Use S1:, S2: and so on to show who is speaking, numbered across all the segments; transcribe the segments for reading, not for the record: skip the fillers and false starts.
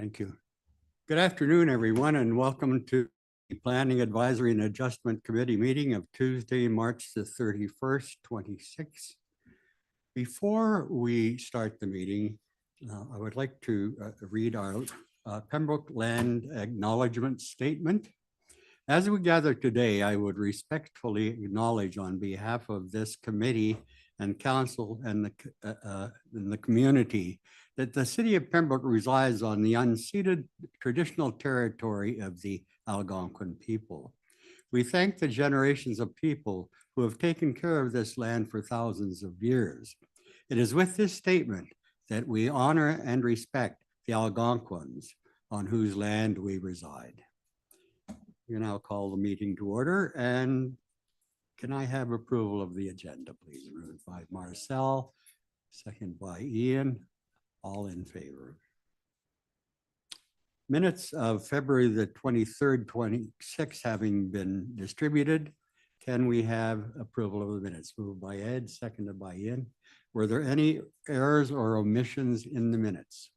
S1: Thank you. Good afternoon, everyone, and welcome to the Planning Advisory and Adjustment Committee meeting of Tuesday, March the 31st, 26. Before we start the meeting, I would like to read our Pembroke Land Acknowledgement Statement. As we gather today, I would respectfully acknowledge on behalf of this committee and council and the community that the city of Pembroke resides on the unceded traditional territory of the Algonquin people. We thank the generations of people who have taken care of this land for thousands of years. It is with this statement that we honor and respect the Algonquins on whose land we reside. We now call the meeting to order, and can I have approval of the agenda, please? Moved by Marcel, second by Ian. All in favor. Minutes of February the 23rd, 26 having been distributed. Can we have approval of the minutes? Moved by Ed, seconded by Ian. Were there any errors or omissions in the minutes?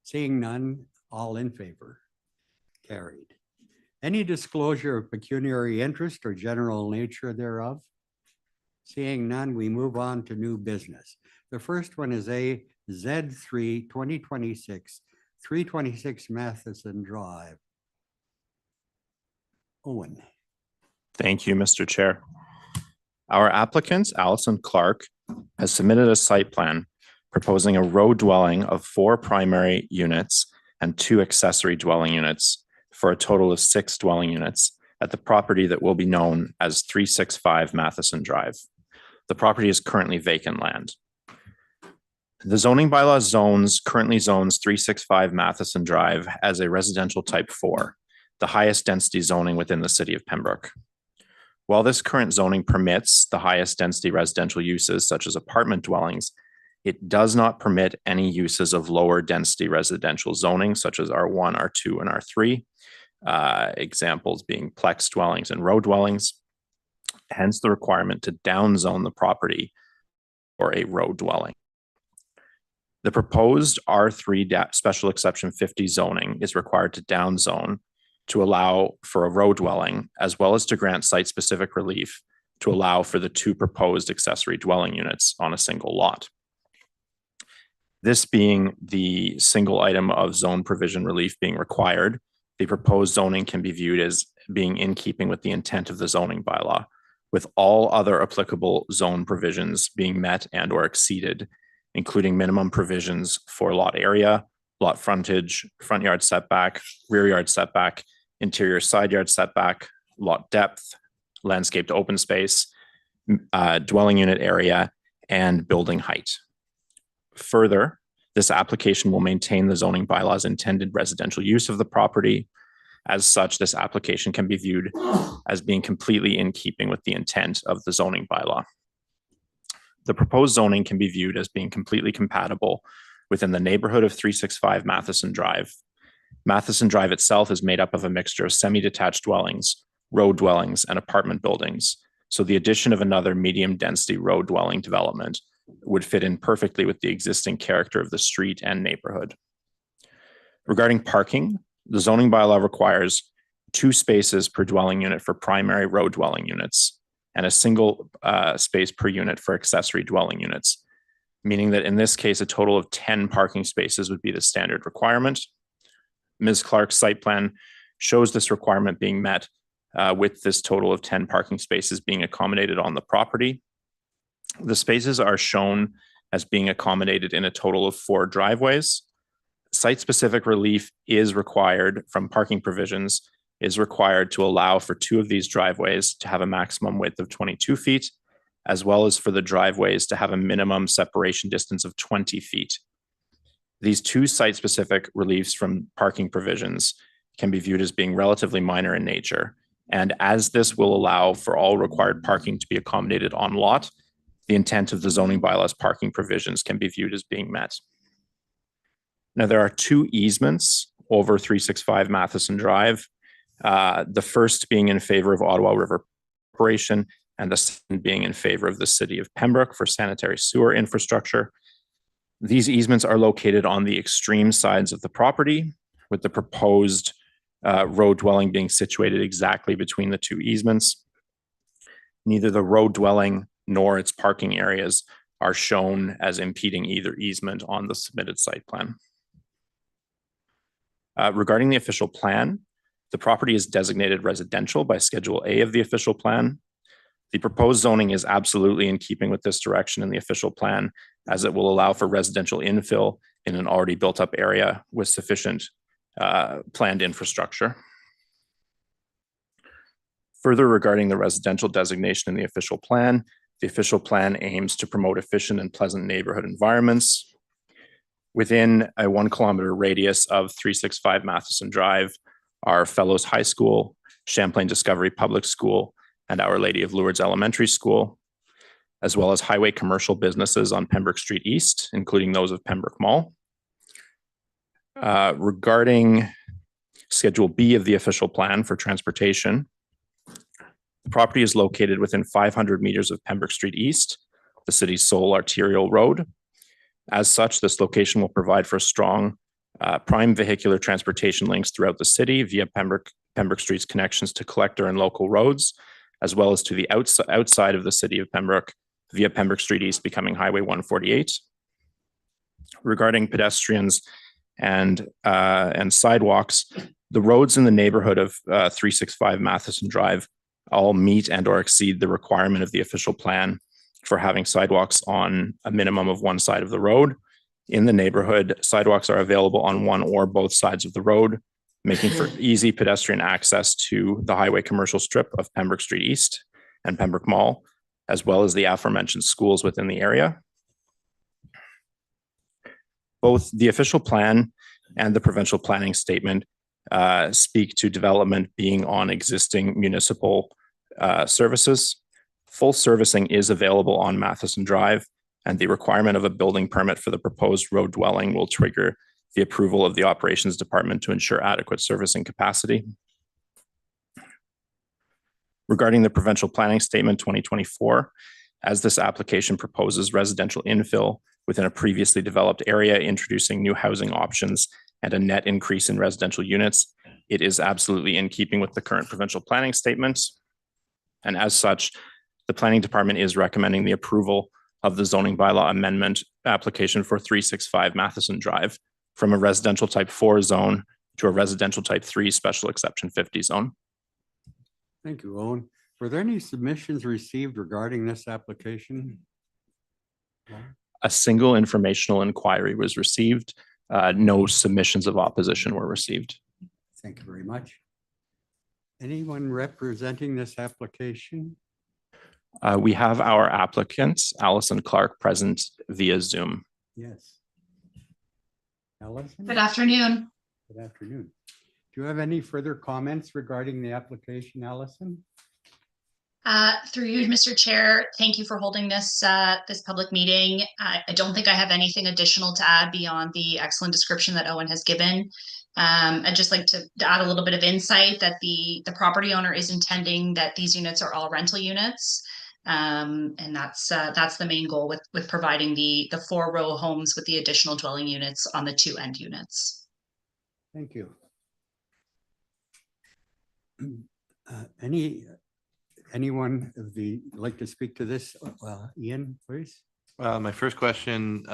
S1: Seeing none, all in favor. Carried. Any disclosure of pecuniary interest or general nature thereof? Seeing none, we move on to new business. The first one is a Z3 2026 326 Matheson Drive. Owen.
S2: Thank you, Mr. Chair. Our applicant, Allison Clark, has submitted a site plan proposing a row dwelling of 4 primary units and 2 accessory dwelling units for a total of 6 dwelling units at the property that will be known as 365 Matheson Drive. The property is currently vacant land. The zoning bylaw currently zones 365 Matheson Drive as a residential type 4, the highest density zoning within the city of Pembroke. While this current zoning permits the highest density residential uses such as apartment dwellings, it does not permit any uses of lower density residential zoning such as R1, R2, and R3, examples being plex dwellings and row dwellings, hence the requirement to downzone the property for a row dwelling. The proposed R3 special exception 50 zoning is required to downzone to allow for a row dwelling, as well as to grant site-specific relief to allow for the 2 proposed accessory dwelling units on a single lot. This being the single item of zone provision relief being required, the proposed zoning can be viewed as being in keeping with the intent of the zoning bylaw, with all other applicable zone provisions being met and or exceeded, including minimum provisions for lot area, lot frontage, front yard setback, rear yard setback, interior side yard setback, lot depth, landscaped open space, dwelling unit area, and building height. Further, this application will maintain the zoning bylaw's intended residential use of the property. As such, this application can be viewed as being completely in keeping with the intent of the zoning bylaw. The proposed zoning can be viewed as being completely compatible within the neighborhood of 365 Matheson Drive. Matheson Drive itself is made up of a mixture of semi-detached dwellings, row dwellings, and apartment buildings. So the addition of another medium density row dwelling development would fit in perfectly with the existing character of the street and neighborhood. Regarding parking, the zoning bylaw requires 2 spaces per dwelling unit for primary row dwelling units and a single space per unit for accessory dwelling units, meaning that in this case, a total of 10 parking spaces would be the standard requirement. Ms. Clark's site plan shows this requirement being met with this total of 10 parking spaces being accommodated on the property. The spaces are shown as being accommodated in a total of 4 driveways. Site-specific relief is required from parking provisions is required to allow for 2 of these driveways to have a maximum width of 22 feet, as well as for the driveways to have a minimum separation distance of 20 feet. These 2 site-specific reliefs from parking provisions can be viewed as being relatively minor in nature. And as this will allow for all required parking to be accommodated on lot, the intent of the zoning bylaw's parking provisions can be viewed as being met. Now, there are 2 easements over 365 Matheson Drive. The first being in favor of Ottawa River Corporation, and the second being in favor of the city of Pembroke for sanitary sewer infrastructure. These easements are located on the extreme sides of the property, with the proposed road dwelling being situated exactly between the two easements. Neither the road dwelling nor its parking areas are shown as impeding either easement on the submitted site plan. Regarding the official plan, the property is designated residential by Schedule A of the official plan. The proposed zoning is absolutely in keeping with this direction in the official plan, as it will allow for residential infill in an already built up area with sufficient planned infrastructure. Further, regarding the residential designation in the official plan aims to promote efficient and pleasant neighborhood environments. Within a 1 kilometer radius of 365 Matheson Drive are Fellows High School, Champlain Discovery Public School, and Our Lady of Lourdes Elementary School, as well as highway commercial businesses on Pembroke Street East, including those of Pembroke Mall. Regarding Schedule B of the official plan for transportation, the property is located within 500 meters of Pembroke Street East, the city's sole arterial road. As such, this location will provide for strong prime vehicular transportation links throughout the city via Pembroke Street's connections to collector and local roads, as well as to the outside of the city of Pembroke via Pembroke Street East becoming Highway 148. Regarding pedestrians and sidewalks, the roads in the neighborhood of 365 Matheson Drive all meet and or exceed the requirement of the official plan for having sidewalks on a minimum of one side of the road. In the neighborhood, sidewalks are available on one or both sides of the road, making for easy pedestrian access to the highway commercial strip of Pembroke Street East and Pembroke Mall, as well as the aforementioned schools within the area. Both the official plan and the provincial planning statement speak to development being on existing municipal services. Full servicing is available on Matheson Drive, and the requirement of a building permit for the proposed road dwelling will trigger the approval of the operations department to ensure adequate servicing capacity. Regarding the provincial planning statement 2024, as this application proposes residential infill within a previously developed area, introducing new housing options and a net increase in residential units, it is absolutely in keeping with the current provincial planning statements. And as such, the planning department is recommending the approval of the zoning bylaw amendment application for 365 Matheson Drive from a residential type 4 zone to a residential type 3 special exception 50 zone.
S1: Thank you, Owen. Were there any submissions received regarding this application?
S2: A single informational inquiry was received. No submissions of opposition were received.
S1: Thank you very much. Anyone representing this application?
S2: We have our applicants, Allison Clark, present via Zoom.
S1: Yes. Allison?
S3: Good afternoon.
S1: Good afternoon. Do you have any further comments regarding the application, Allison?
S3: Through you, Mr. Chair, thank you for holding this this public meeting. I don't think I have anything additional to add beyond the excellent description that Owen has given. I'd just like to add a little bit of insight that the property owner is intending that these units are all rental units. And that's the main goal with providing the 4-row homes with the additional dwelling units on the 2 end units.
S1: Thank you. Anyone like to speak to this? Ian, please.
S4: My first question,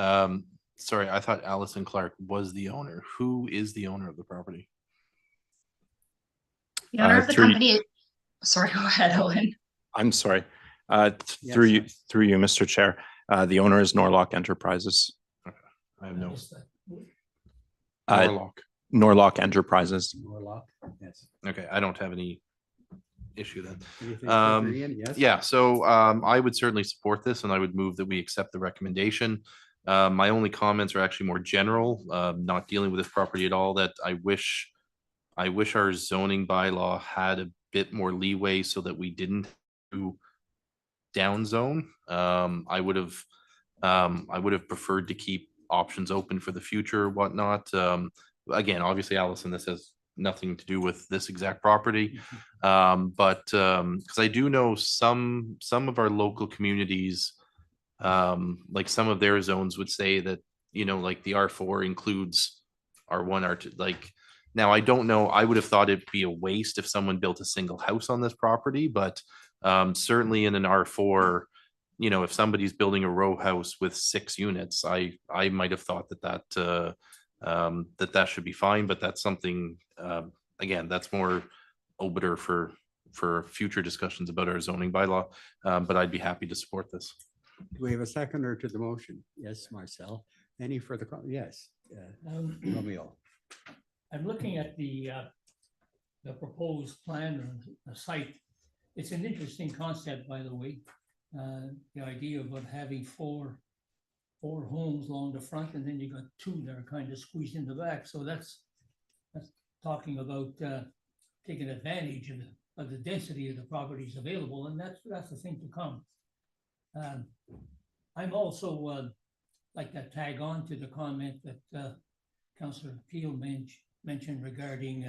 S4: sorry, I thought Allison Clark was the owner. Who is the owner of the property?
S3: The owner of the company. Sorry, go ahead, Owen.
S2: I'm sorry. Through you, Mr. Chair. The owner is Norlock Enterprises.
S4: Okay. I have no.
S2: Norlock Enterprises.
S1: Norlock, yes.
S4: Okay, I don't have any issue then.
S1: Yes.
S4: Yeah, so I would certainly support this, and I would move that we accept the recommendation. My only comments are actually more general, not dealing with this property at all. That I wish our zoning bylaw had a bit more leeway so that we didn't do down zone. I would have preferred to keep options open for the future, whatnot. Again, obviously, Allison, this has nothing to do with this exact property, but because I do know some of our local communities, like some of their zones would say that you know, like the R4 includes R1, R2, like, now I don't know, I would have thought it'd be a waste if someone built a single house on this property, but certainly in an R4, you know, if somebody's building a row house with 6 units, I might have thought that should be fine, but that's something, again, that's more obiter for future discussions about our zoning bylaw, but I'd be happy to support this.
S1: Do we have a seconder to the motion? Yes, Marcel. Any further? Yes, Romeo.
S5: I'm looking at the proposed plan or the site. It's an interesting concept, by the way. The idea of having four homes along the front, and then you got 2 that are kind of squeezed in the back. So that's talking about taking advantage of the density of the properties available, and that's the thing to come. I'm also like to tag on to the comment that Councillor Peel mentioned regarding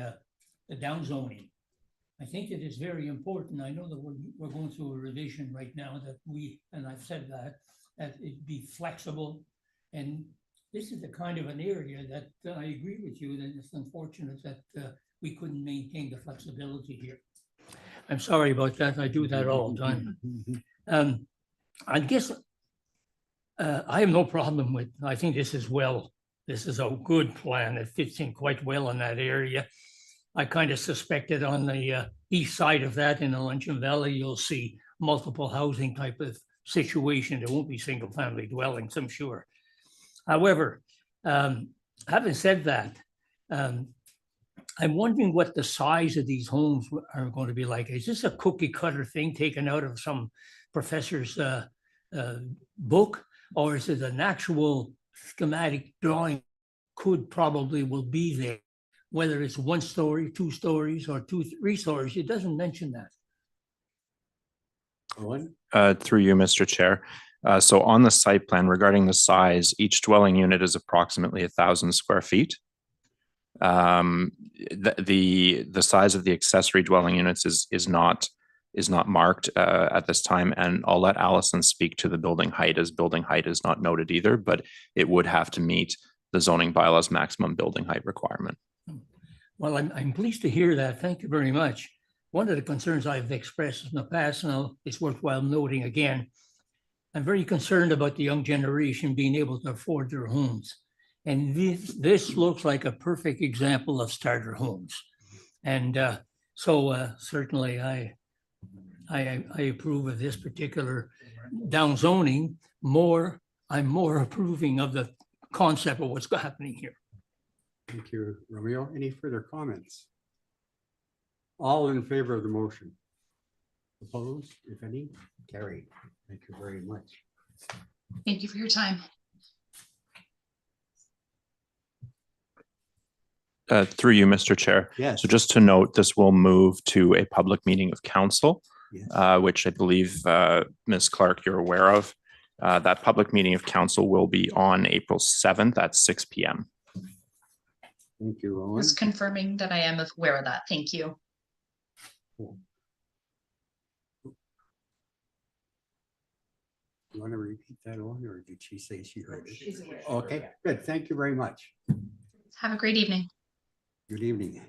S5: the downzoning. I think it is very important. I know that we're going through a revision right now that and I've said that it be flexible. And this is the kind of an area that I agree with you that it's unfortunate that we couldn't maintain the flexibility here. I'm sorry about that. I do that all the time. I guess I have no problem with, I think this is a good plan. It fits in quite well in that area. I kind of suspected on the east side of that in the Luncheon Valley, you'll see multiple housing type of situation. There won't be single family dwellings, I'm sure. However, having said that, I'm wondering what the size of these homes are going to be like. Is this a cookie cutter thing taken out of some professor's book, or is it an actual schematic drawing? Will be there, whether it's 1 story, 2 stories, or 2, 3 stories. It doesn't mention that.
S1: Owen?
S2: Through you, Mr. Chair. So on the site plan regarding the size, each dwelling unit is approximately 1,000 square feet. The size of the accessory dwelling units is not marked at this time, and I'll let Allison speak to the building height, as building height is not noted either, but it would have to meet the zoning bylaws maximum building height requirement.
S5: Well, I'm pleased to hear that. Thank you very much. One of the concerns I've expressed in the past, and it's worthwhile noting again, I'm very concerned about the young generation being able to afford their homes. And this looks like a perfect example of starter homes. And so certainly I approve of this particular downzoning more. I'm more approving of the concept of what's happening here.
S1: Thank you, Romeo. Any further comments? All in favor of the motion? Opposed, if any? Carried. Thank you very much.
S3: Thank you for your time.
S2: Through you, Mr. Chair.
S1: Yes.
S2: So just to note, this will move to a public meeting of council,
S1: Yes.
S2: which I believe, Ms. Clark, you're aware of. That public meeting of council will be on April 7th at 6 p.m.
S1: Thank you, Owen.
S3: Just confirming that I am aware of that. Thank you.
S1: Cool. You want to repeat that, Owen, or did she say she heard it?
S3: She's aware.
S1: Okay, good. Thank you very much.
S3: Have a great evening.
S1: Good evening.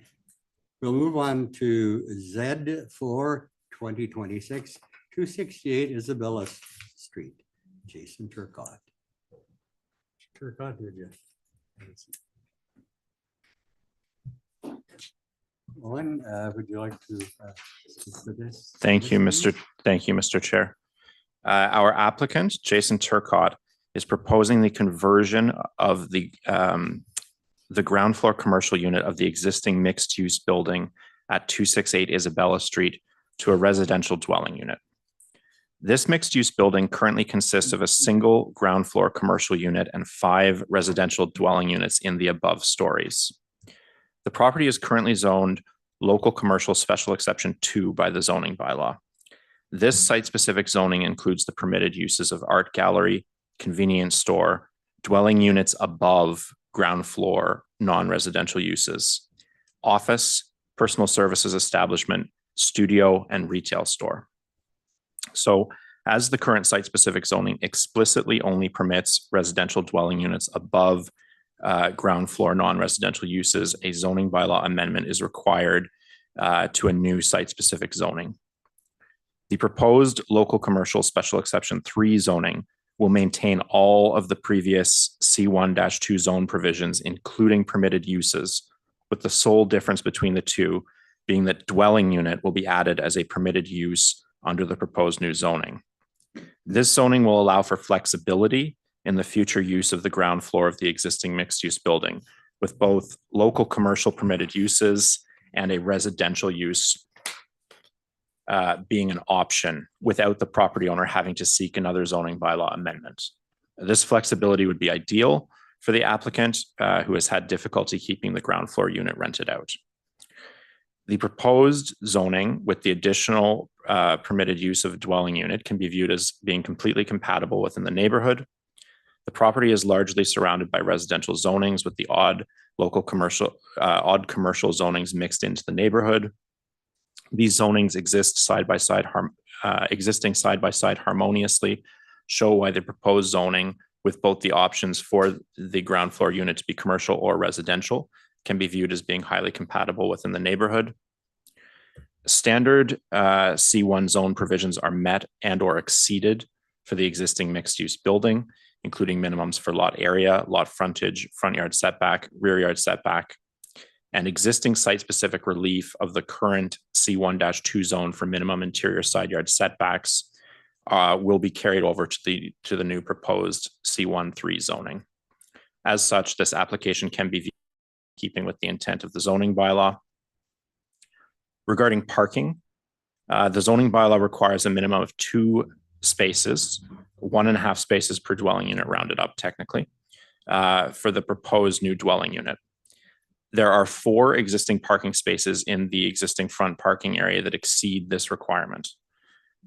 S1: We'll move on to Z for 2026, 268 Isabella Street, Jason Turcotte. Turcotte, did you? Owen, would you like to for this?
S2: Thank you, Mr. Chair. Our applicant, Jason Turcotte, is proposing the conversion of the ground floor commercial unit of the existing mixed-use building at 268 Isabella Street to a residential dwelling unit. This mixed-use building currently consists of a single ground floor commercial unit and 5 residential dwelling units in the above stories. The property is currently zoned local commercial special exception 2 by the zoning bylaw. This site-specific zoning includes the permitted uses of art gallery, convenience store, dwelling units above ground floor non-residential uses, office, personal services establishment, studio, and retail store. So as the current site-specific zoning explicitly only permits residential dwelling units above ground floor non-residential uses, a zoning bylaw amendment is required to a new site-specific zoning. The proposed local commercial special exception 3 zoning will maintain all of the previous C1-2 zone provisions, including permitted uses, with the sole difference between the two being that dwelling unit will be added as a permitted use under the proposed new zoning. This zoning will allow for flexibility in the future use of the ground floor of the existing mixed-use building, with both local commercial permitted uses and a residential use being an option without the property owner having to seek another zoning bylaw amendment. This flexibility would be ideal for the applicant who has had difficulty keeping the ground floor unit rented out. The proposed zoning with the additional permitted use of a dwelling unit can be viewed as being completely compatible within the neighborhood. The property is largely surrounded by residential zonings with the odd commercial zonings mixed into the neighborhood. These zonings exist existing side by side harmoniously, show why the proposed zoning with both the options for the ground floor unit to be commercial or residential can be viewed as being highly compatible within the neighborhood. Standard C1 zone provisions are met and or exceeded for the existing mixed use building, including minimums for lot area, lot frontage, front yard setback, rear yard setback, and existing site-specific relief of the current C1-2 zone for minimum interior side yard setbacks will be carried over to the new proposed C1-3 zoning. As such, this application can be viewed in keeping with the intent of the zoning bylaw. Regarding parking, the zoning bylaw requires a minimum of 2 spaces, 1.5 spaces per dwelling unit rounded up technically, for the proposed new dwelling unit. There are 4 existing parking spaces in the existing front parking area that exceed this requirement.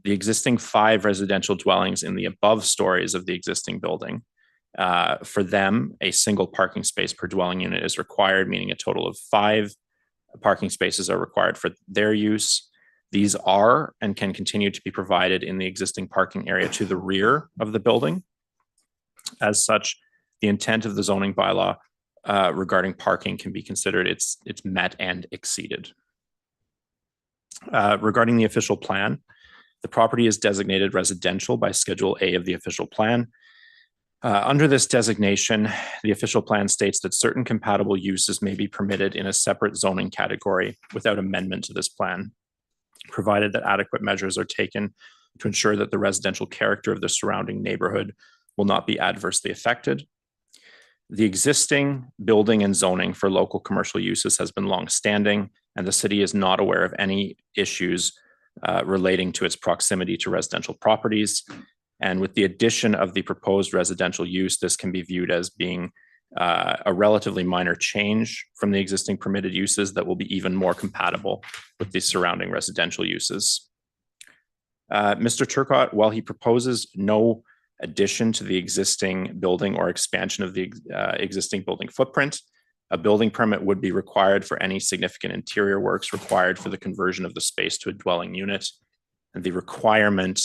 S2: The existing 5 residential dwellings in the above stories of the existing building, for them, a single parking space per dwelling unit is required, meaning a total of 5 parking spaces are required for their use. These are and can continue to be provided in the existing parking area to the rear of the building. As such, the intent of the zoning bylaw regarding parking can be considered it's met and exceeded. Regarding the official plan, the property is designated residential by Schedule A of the official plan. Under this designation, the official plan states that certain compatible uses may be permitted in a separate zoning category without amendment to this plan, provided that adequate measures are taken to ensure that the residential character of the surrounding neighborhood will not be adversely affected. The existing building and zoning for local commercial uses has been long-standing, and the city is not aware of any issues relating to its proximity to residential properties. And with the addition of the proposed residential use, this can be viewed as being a relatively minor change from the existing permitted uses that will be even more compatible with the surrounding residential uses. Mr. Turcotte, while he proposes no addition to the existing building or expansion of the existing building footprint, a building permit would be required for any significant interior works required for the conversion of the space to a dwelling unit. And the requirement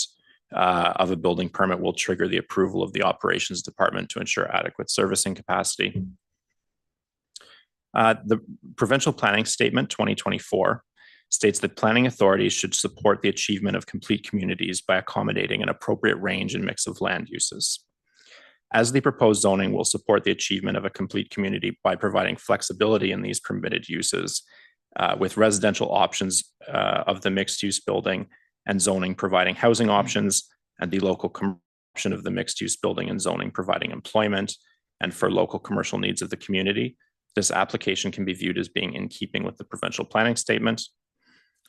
S2: of a building permit will trigger the approval of the operations department to ensure adequate servicing capacity. The provincial planning statement 2024 states that planning authorities should support the achievement of complete communities by accommodating an appropriate range and mix of land uses. As the proposed zoning will support the achievement of a complete community by providing flexibility in these permitted uses with residential options of the mixed-use building and zoning providing housing options, and the local option of the mixed-use building and zoning providing employment and for local commercial needs of the community, this application can be viewed as being in keeping with the provincial planning statement.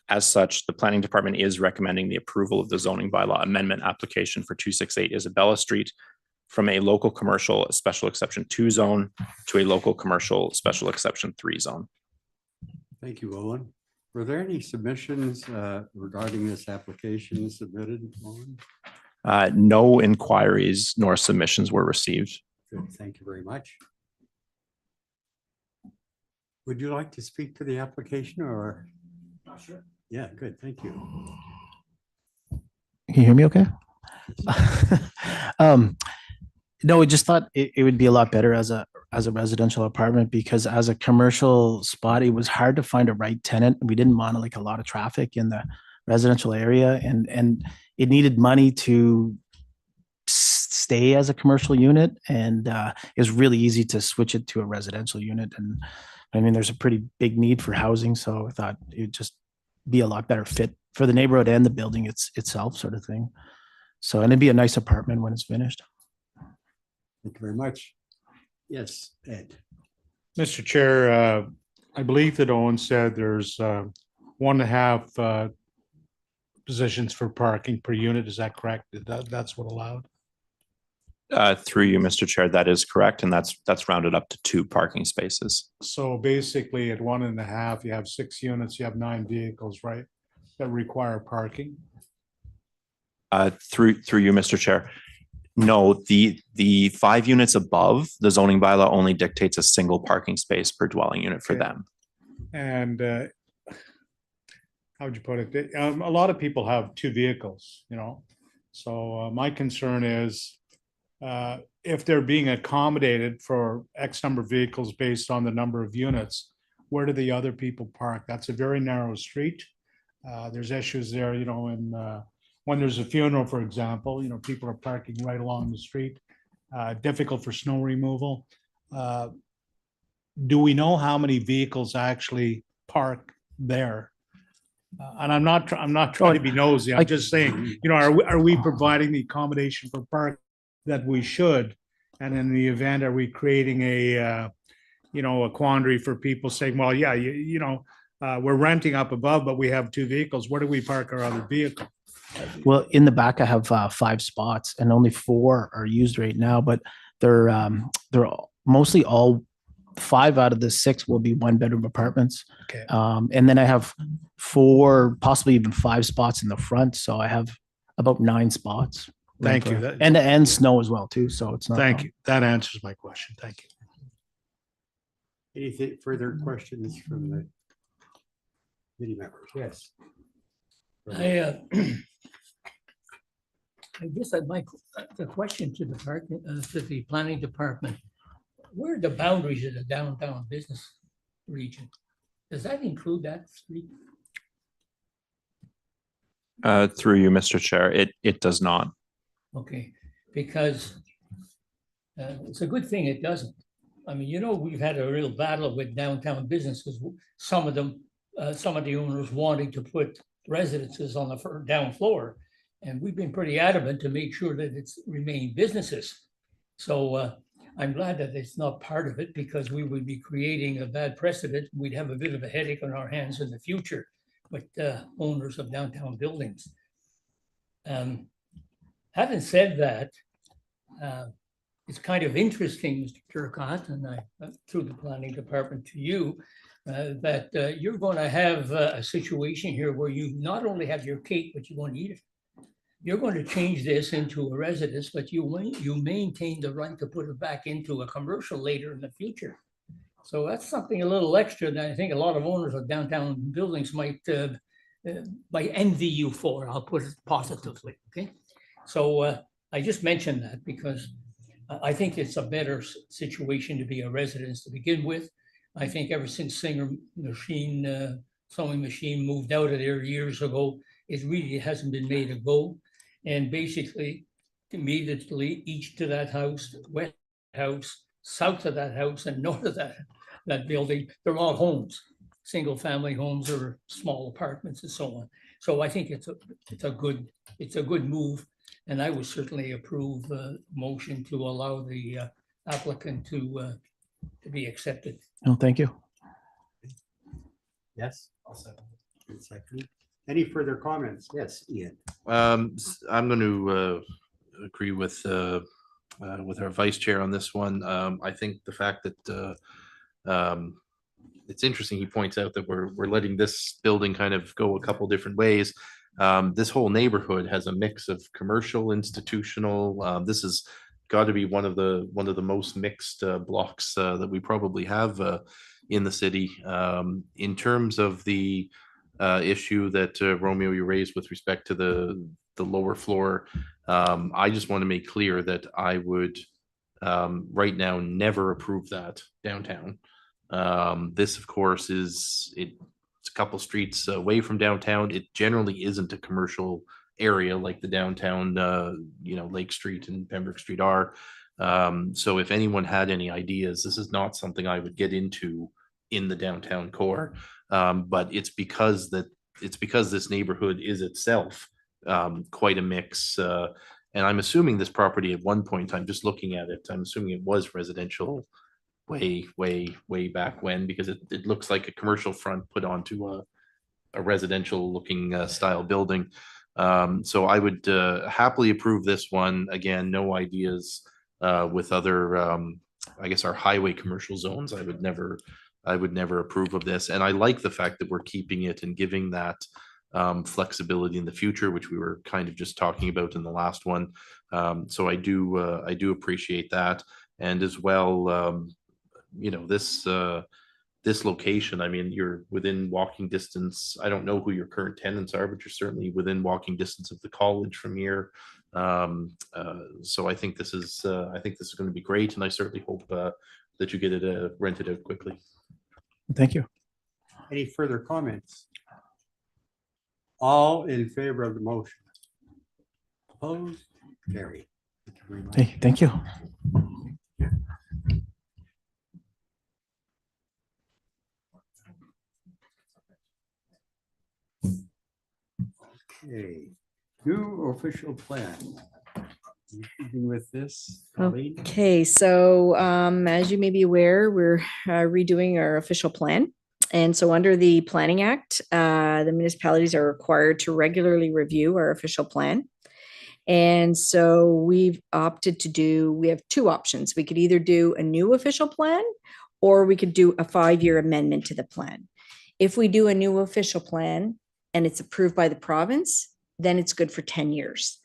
S2: As such, the planning department is recommending the approval of the zoning bylaw amendment application for 268 Isabella Street from a local commercial special exception 2 zone to a local commercial special exception 3 zone.
S1: Thank you, Owen. Were there any submissions regarding this application submitted, Owen?
S2: No inquiries nor submissions were received.
S1: Good, thank you very much. Would you like to speak to the application or?
S5: Sure.
S1: Yeah, good, thank you.
S6: Can you hear me okay? No, we just thought it would be a lot better as a residential apartment, because as a commercial spot, it was hard to find a right tenant. We didn't want like a lot of traffic in the residential area, and it needed money to stay as a commercial unit, and it was really easy to switch it to a residential unit. And I mean, there's a pretty big need for housing, so I thought it'd just be a lot better fit for the neighborhood and the building itself, sort of thing. So, and it'd be a nice apartment when it's finished.
S1: Thank you very much. Yes, Ed.
S7: Mr. Chair, I believe that Owen said there's 1.5 positions for parking per unit. Is that correct? That's what allowed?
S2: Through you, Mr. Chair, that is correct. And that's rounded up to 2 parking spaces.
S7: So basically at 1.5, you have 6 units, you have 9 vehicles, right? That require parking.
S2: Through you, Mr. Chair. No, the 5 units above, the zoning bylaw only dictates a single parking space per dwelling unit for
S7: Okay.
S2: them.
S7: And how would you put it? A lot of people have 2 vehicles, you know? So my concern is if they're being accommodated for X number of vehicles based on the number of units, where do the other people park? That's a very narrow street. There's issues there, you know, when there's a funeral, for example, you know, people are parking right along the street, difficult for snow removal. Do we know how many vehicles actually park there? And I'm not trying to be nosy. I'm just saying, you know, are we providing the accommodation for park that we should? And in the event, are we creating a, you know, a quandary for people saying, well, yeah, you know, we're renting up above, but we have 2 vehicles. Where do we park our other vehicle?
S6: Well, in the back, I have 5 spots, and only 4 are used right now. But they're mostly all 5 out of the 6 will be 1-bedroom apartments.
S7: Okay.
S6: And then I have 4, possibly even 5 spots in the front. So I have about 9 spots.
S7: Thank you.
S6: And snow as well too. So it's not.
S7: Thank you. That answers my question. Thank you.
S1: Anything further questions from the committee members? Yes.
S5: I guess I'd like the question to the planning department. Where are the boundaries of the downtown business region? Does that include that street?
S2: Through you, Mr. Chair, it does not.
S5: Okay, because it's a good thing it doesn't. I mean, you know, we've had a real battle with downtown business because some of the owners wanting to put residences on the down floor. And we've been pretty adamant to make sure that it's remained businesses. So I'm glad that it's not part of it, because we would be creating a bad precedent. We'd have a bit of a headache on our hands in the future with owners of downtown buildings. Having said that, it's kind of interesting, Mr. Turcotte, and I through the planning department to you, that you're going to have a situation here where you not only have your cake, but you want to eat it. You're going to change this into a residence, but you maintain the right to put it back into a commercial later in the future. So that's something a little extra that I think a lot of owners of downtown buildings might envy you for. I'll put it positively. Okay, so I just mentioned that because I think it's a better situation to be a residence to begin with. I think ever since sewing machine moved out of there years ago, it really hasn't been made a go. And basically, immediately each to that house, west house, south of that house, and north of that building, they're all homes, single family homes or small apartments and so on. So I think it's a good move, and I would certainly approve a motion to allow the applicant to be accepted.
S6: No, thank you.
S1: Yes. Second. Any further comments? Yes, Ian.
S4: I'm going to agree with our vice chair on this one. I think the fact that it's interesting. He points out that we're letting this building kind of go a couple different ways. This whole neighborhood has a mix of commercial, institutional. This has got to be one of the most mixed blocks that we probably have in the city. In terms of the issue that Romeo, you raised with respect to the lower floor. I just want to make clear that I would right now never approve that downtown. This, of course, it's a couple streets away from downtown. It generally isn't a commercial area like the downtown, Lake Street and Pembroke Street are. So if anyone had any ideas, this is not something I would get into in the downtown core. But it's because this neighborhood is itself quite a mix. And I'm assuming this property at one point, I'm just looking at it, I'm assuming it was residential way back when, because it looks like a commercial front put onto a residential looking style building. So I would happily approve this one. Again, no ideas with other, I guess, our highway commercial zones. I would never approve of this. And I like the fact that we're keeping it and giving that flexibility in the future, which we were kind of just talking about in the last one. So I do appreciate that. And as well, this location, I mean, you're within walking distance. I don't know who your current tenants are, but you're certainly within walking distance of the college from here. So I think this is going to be great, and I certainly hope that you get it rented out quickly.
S6: Thank you.
S1: Any further comments? All in favor of the motion? Opposed? Carried. Thank you very much.
S6: Hey, thank you.
S1: Okay, new official plan. You keeping with this, Colleen?
S8: Okay, so as you may be aware, we're redoing our official plan. And so under the Planning Act, the municipalities are required to regularly review our official plan. And so we've opted to we have two options. We could either do a new official plan, or we could do a 5-year amendment to the plan. If we do a new official plan and it's approved by the province, then it's good for 10 years.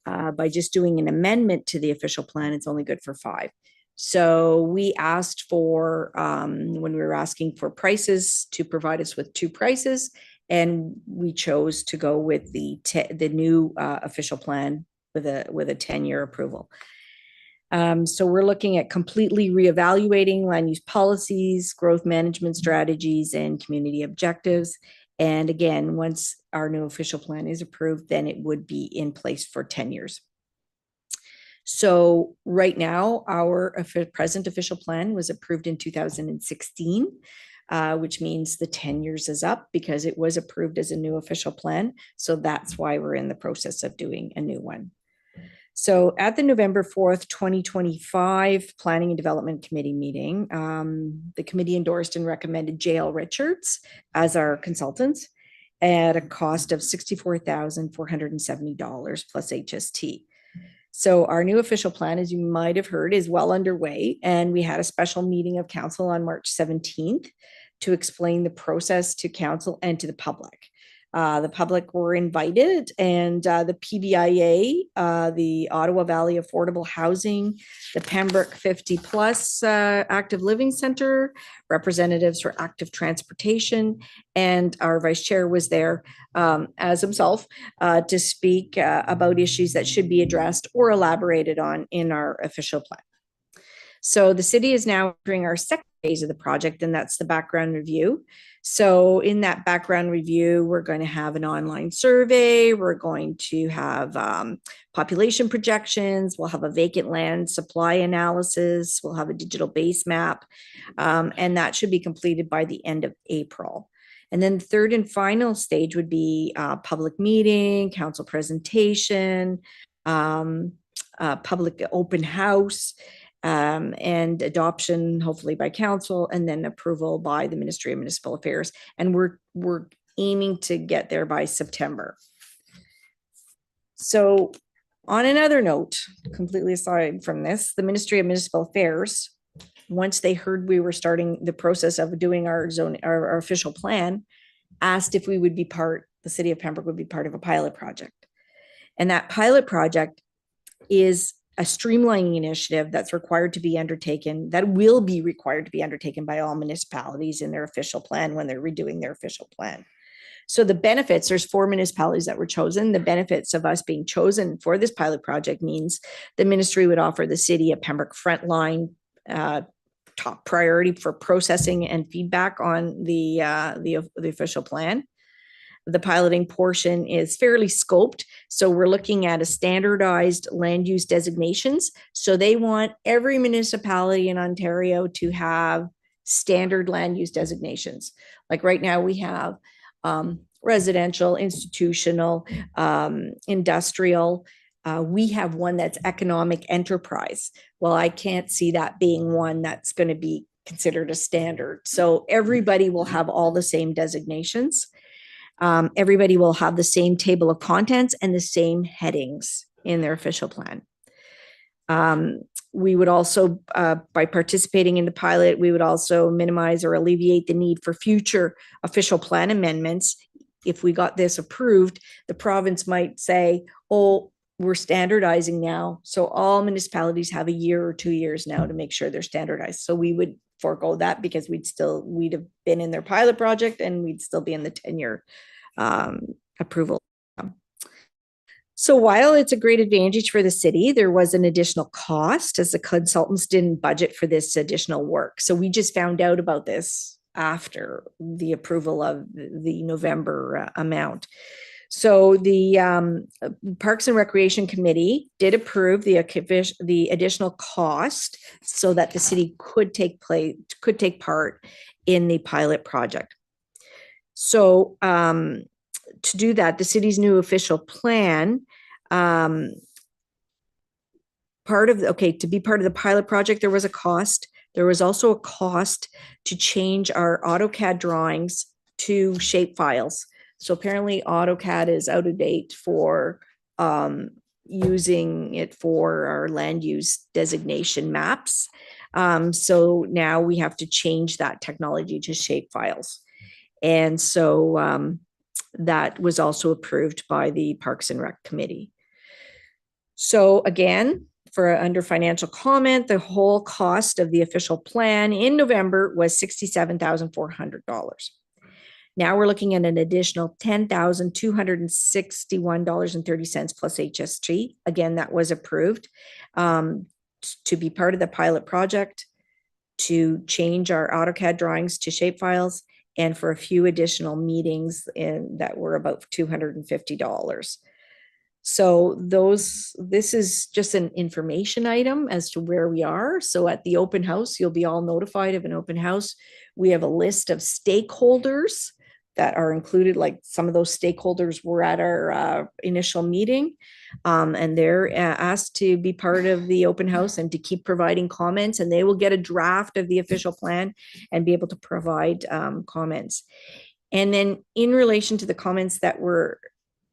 S8: By just doing an amendment to the official plan, it's only good for 5. So we asked for, when we were asking for prices, to provide us with 2 prices, and we chose to go with the new official plan with a 10-year approval. So we're looking at completely reevaluating land use policies, growth management strategies, and community objectives. And again, once our new official plan is approved, then it would be in place for 10 years. So right now, our present official plan was approved in 2016, which means the 10 years is up because it was approved as a new official plan. So that's why we're in the process of doing a new one. So at the November 4th, 2025 Planning and Development Committee meeting, the committee endorsed and recommended JL Richards as our consultants at a cost of $64,470 plus HST. So our new official plan, as you might have heard, is well underway, and we had a special meeting of council on March 17th to explain the process to council and to the public. The public were invited, and the PBIA, the Ottawa Valley Affordable Housing, the Pembroke 50 Plus Active Living Center, representatives for Active Transportation, and our vice chair was there as himself to speak about issues that should be addressed or elaborated on in our official plan. So the city is now entering our second phase of the project, and that's the background review. So in that background review, we're going to have an online survey. We're going to have population projections. We'll have a vacant land supply analysis. We'll have a digital base map, and that should be completed by the end of April. And then the third and final stage would be public meeting, council presentation, public open house, and adoption, hopefully by council, and then approval by the Ministry of Municipal Affairs. And we're aiming to get there by September. So on another note, completely aside from this, the Ministry of Municipal Affairs, once they heard we were starting the process of doing our official plan, asked if we would be the city of Pembroke would be part of a pilot project. And that pilot project is a streamlining initiative that's required to be undertaken, that will be required to be undertaken by all municipalities in their official plan when they're redoing their official plan. So the benefits, there's 4 municipalities that were chosen. The benefits of us being chosen for this pilot project means the ministry would offer the city a Pembroke frontline top priority for processing and feedback on the official plan. The piloting portion is fairly scoped. So we're looking at a standardized land use designations. So they want every municipality in Ontario to have standard land use designations. Like right now we have residential, institutional, industrial. We have one that's economic enterprise. Well, I can't see that being one that's going to be considered a standard. So everybody will have all the same designations. Everybody will have the same table of contents and the same headings in their official plan. We would also, by participating in the pilot, we would also minimize or alleviate the need for future official plan amendments. If we got this approved, the province might say, oh, we're standardizing now. So all municipalities have a year or 2 years now to make sure they're standardized. So we would forego that because we'd have been in their pilot project and we'd still be in the 10-year approval. So while it's a great advantage for the city, there was an additional cost as the consultants didn't budget for this additional work. So we just found out about this after the approval of the November amount. So the Parks and Recreation Committee did approve the additional cost so that the city could take part in the pilot project. So to do that, the city's new official plan, to be part of the pilot project, there was a cost. There was also a cost to change our AutoCAD drawings to shape files. So apparently AutoCAD is out of date for using it for our land use designation maps. So now we have to change that technology to shape files. And so that was also approved by the Parks and Rec Committee. So again, for under financial comment, the whole cost of the official plan in November was $67,400. Now we're looking at an additional $10,261.30 plus HST. Again, that was approved to be part of the pilot project, to change our AutoCAD drawings to shapefiles, and for a few additional meetings that were about $250. So this is just an information item as to where we are. So at the open house, you'll be all notified of an open house. We have a list of stakeholders that are included, like some of those stakeholders were at our initial meeting, and they're asked to be part of the open house and to keep providing comments, and they will get a draft of the official plan and be able to provide comments. And then in relation to the comments that were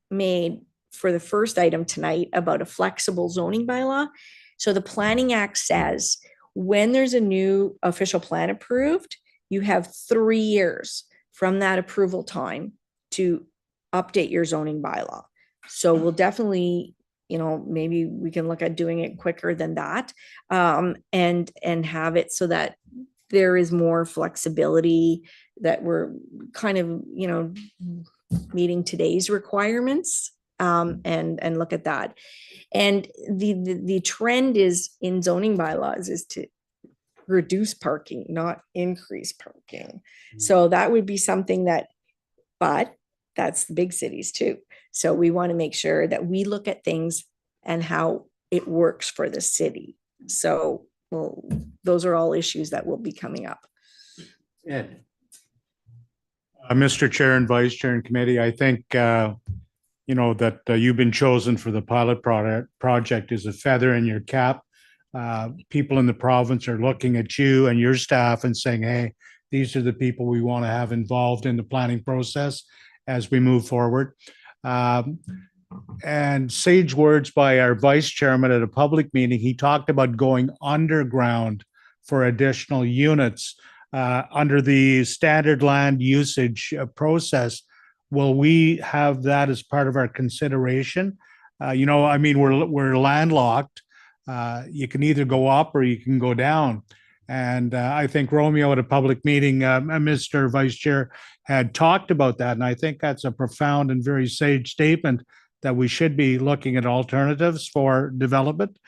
S8: made for the first item tonight about a flexible zoning bylaw, so the Planning Act says when there's a new official plan approved, you have 3 years from that approval time to update your zoning bylaw. So we'll definitely, maybe we can look at doing it quicker than that, and have it so that there is more flexibility, that we're kind of, meeting today's requirements, and look at that. And the trend is in zoning bylaws is to reduce parking, not increase parking. So that would be something but that's the big cities too. So we want to make sure that we look at things and how it works for the city. So those are all issues that will be coming up.
S1: Ed.
S7: Mr. Chair and Vice Chair and Committee, I think, that you've been chosen for the pilot project is a feather in your cap. People in the province are looking at you and your staff and saying, hey, these are the people we want to have involved in the planning process as we move forward. And sage words by our vice chairman at a public meeting, he talked about going underground for additional units under the standard land usage process. Will we have that as part of our consideration? We're landlocked. You can either go up or you can go down. And I think Romeo at a public meeting, Mr. Vice Chair had talked about that. And I think that's a profound and very sage statement that we should be looking at alternatives for development,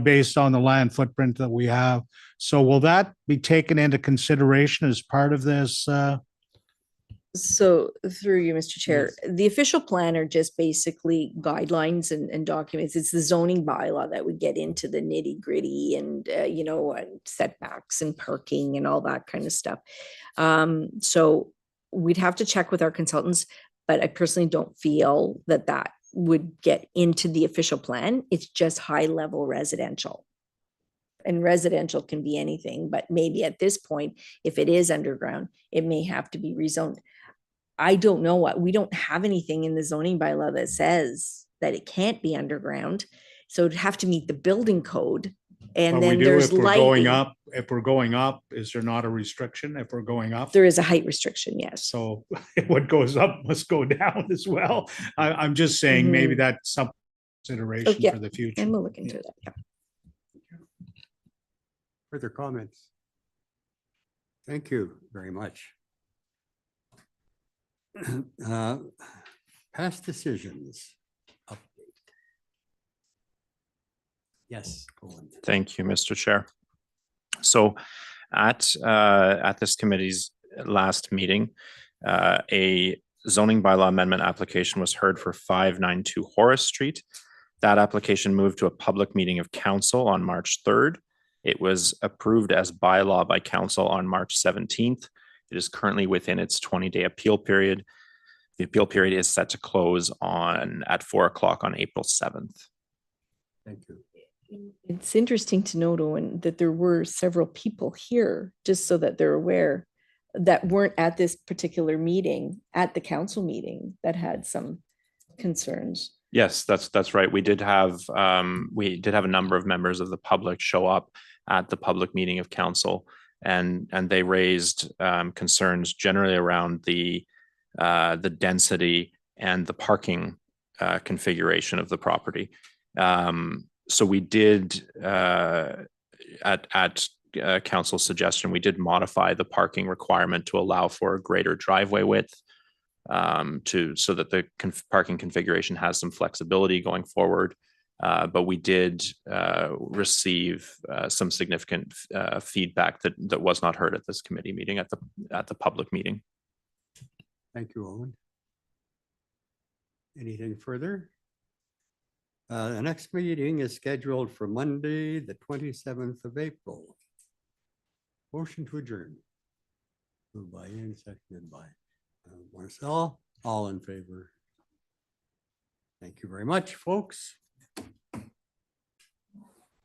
S7: based on the land footprint that we have. So will that be taken into consideration as part of this?
S8: So through you, Mr. Chair, the official plan are just basically guidelines and documents. It's the zoning bylaw that would get into the nitty gritty and, and setbacks and parking and all that kind of stuff. So we'd have to check with our consultants, but I personally don't feel that that would get into the official plan. It's just high level residential. And residential can be anything, but maybe at this point, if it is underground, it may have to be rezoned. I don't know what, we don't have anything in the zoning bylaw that says that it can't be underground. So it'd have to meet the building code. And
S7: But we
S8: then
S7: do
S8: there's
S7: if we're going
S8: lighting.
S7: up. If we're going up, is there not a restriction if we're going up?
S8: There is a height restriction, yes.
S7: So what goes up must go down as well. I'm just saying maybe that's some consideration
S8: yeah.
S7: for the future.
S8: And we'll look into that, yeah.
S1: Further comments? Thank you very much. Past decisions. Update. Yes. Owen.
S2: Thank you, Mr. Chair. So at this committee's last meeting, a zoning bylaw amendment application was heard for 592 Horace Street. That application moved to a public meeting of council on March 3rd. It was approved as bylaw by council on March 17th. It is currently within its 20-day appeal period. The appeal period is set to close at 4 o'clock on April 7th.
S1: Thank you.
S8: It's interesting to note, Owen, that there were several people here, just so that they're aware, that weren't at this particular meeting, at the council meeting, that had some concerns.
S2: Yes, that's right. We did have a number of members of the public show up at the public meeting of council, and they raised concerns generally around the density and the parking configuration of the property. So we did, at council's suggestion, we did modify the parking requirement to allow for a greater driveway width, so that the parking configuration has some flexibility going forward. But we did receive some significant feedback that was not heard at this committee meeting, at the public meeting.
S1: Thank you, Owen. Anything further? The next meeting is scheduled for Monday, the 27th of April. Motion to adjourn. Moved by Ian, seconded by Marcel. All in favor. Thank you very much, folks.